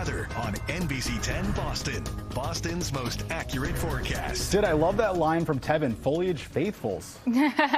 weather on NBC 10 Boston. Boston's most accurate forecast. Sid, I love that line from Tevin, foliage faithfuls.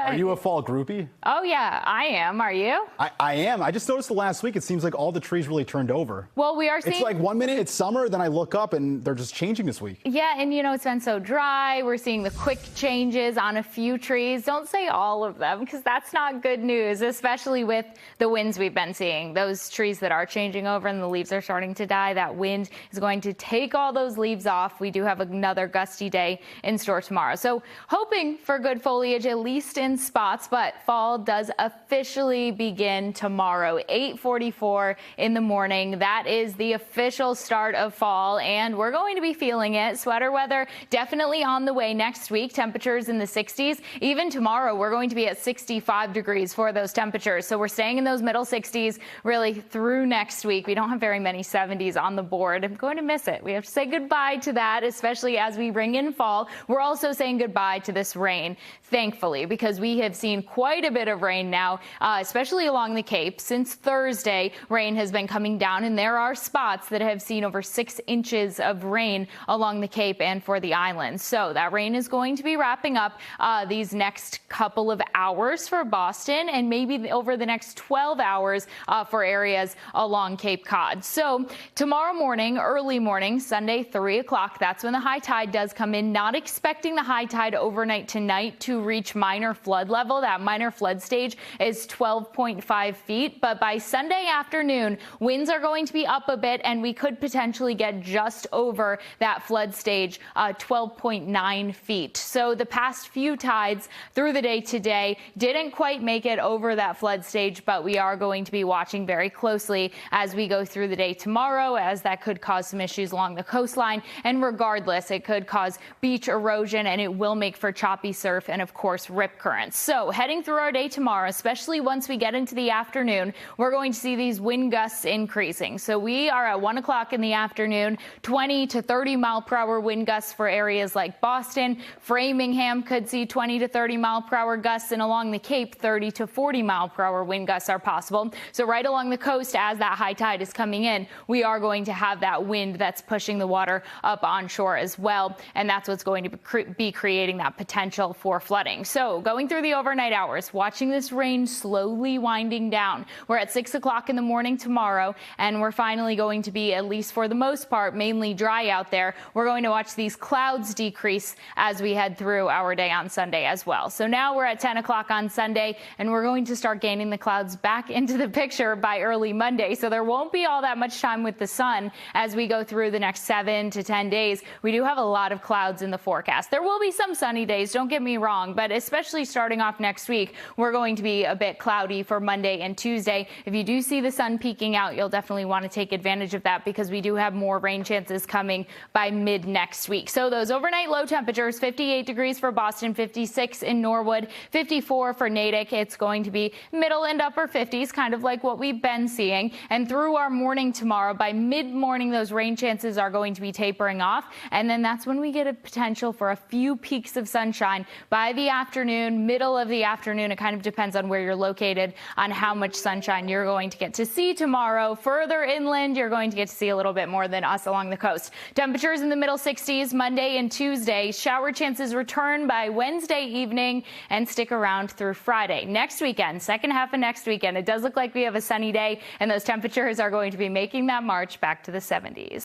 Are you a fall groupie? Oh, yeah, I am. Are you? I am. I just noticed the last week, it seems like all the trees really turned over. Well, we are seeing... It's like 1 minute it's summer, then I look up and they're just changing this week. Yeah, and it's been so dry. We're seeing the quick changes on a few trees. Don't say all of them, because that's not good news, especially with the winds we've been seeing. Those trees that are changing over and the leaves are starting to die, that wind is going to take all those leaves off. We do have another gusty day in store tomorrow. So hoping for good foliage, at least in spots, but fall does officially begin tomorrow, 8:44 in the morning. That is the official start of fall, and we're going to be feeling it. Sweater weather definitely on the way next week. Temperatures in the 60s. Even tomorrow, we're going to be at 65 degrees for those temperatures. So we're staying in those middle 60s really through next week. We don't have very many 70s on the board. I'm going to miss it. We have to say goodbye to that, especially as we bring in fall. We're also saying goodbye to this rain, thankfully, because we have seen quite a bit of rain now, especially along the Cape. Since Thursday, rain has been coming down, and there are spots that have seen over 6 inches of rain along the Cape and for the islands. So that rain is going to be wrapping up these next couple of hours for Boston, and maybe over the next 12 hours for areas along Cape Cod. So tomorrow morning, early morning, Sunday, 3 o'clock, that's when the high tide does come in. Not expecting the high tide overnight tonight to reach minor flood level. That minor flood stage is 12.5 feet. But by Sunday afternoon, winds are going to be up a bit, and we could potentially get just over that flood stage, 12.9 feet. So the past few tides through the day today didn't quite make it over that flood stage, but we are going to be watching very closely as we go through the day tomorrow, as that could cause some issues along the coastline. And regardless, it could cause beach erosion, and it will make for choppy surf and, of course, rip currents. So heading through our day tomorrow, especially once we get into the afternoon, we're going to see these wind gusts increasing. So we are at 1 o'clock in the afternoon, 20 to 30 mile per hour wind gusts for areas like Boston. Framingham could see 20 to 30 mile per hour gusts, and along the Cape, 30 to 40 mile per hour wind gusts are possible. So right along the coast, as that high tide is coming in, we are going to have that wind that's pushing the water up onshore as well, and that's what's going to be creating that potential for flooding. So going through the overnight hours, watching this rain slowly winding down. We're at 6 o'clock in the morning tomorrow, and we're finally going to be, at least for the most part, mainly dry out there. We're going to watch these clouds decrease as we head through our day on Sunday as well. So now we're at 10 o'clock on Sunday, and we're going to start gaining the clouds back into the picture by early Monday. So there won't be all that much time with the sun as we go through the next 7 to 10 days. We do have a lot of clouds in the forecast. There will be some sunny days, don't get me wrong, but especially starting off next week, we're going to be a bit cloudy for Monday and Tuesday. If you do see the sun peeking out, you'll definitely want to take advantage of that, because we do have more rain chances coming by mid next week. So those overnight low temperatures, 58 degrees for Boston, 56 in Norwood, 54 for Natick. It's going to be middle and upper 50s, kind of like what we've been seeing. And through our morning tomorrow, by mid-morning, those rain chances are going to be tapering off. And then that's when we get a potential for a few peaks of sunshine by the afternoon, middle of the afternoon. It kind of depends on where you're located, on how much sunshine you're going to get to see tomorrow. Further inland, you're going to get to see a little bit more than us along the coast. Temperatures in the middle 60s Monday and Tuesday. Shower chances return by Wednesday evening and stick around through Friday. Next weekend, second half of next weekend, it does look like we have a sunny day, and those temperatures are going to be making that march back to the 70s.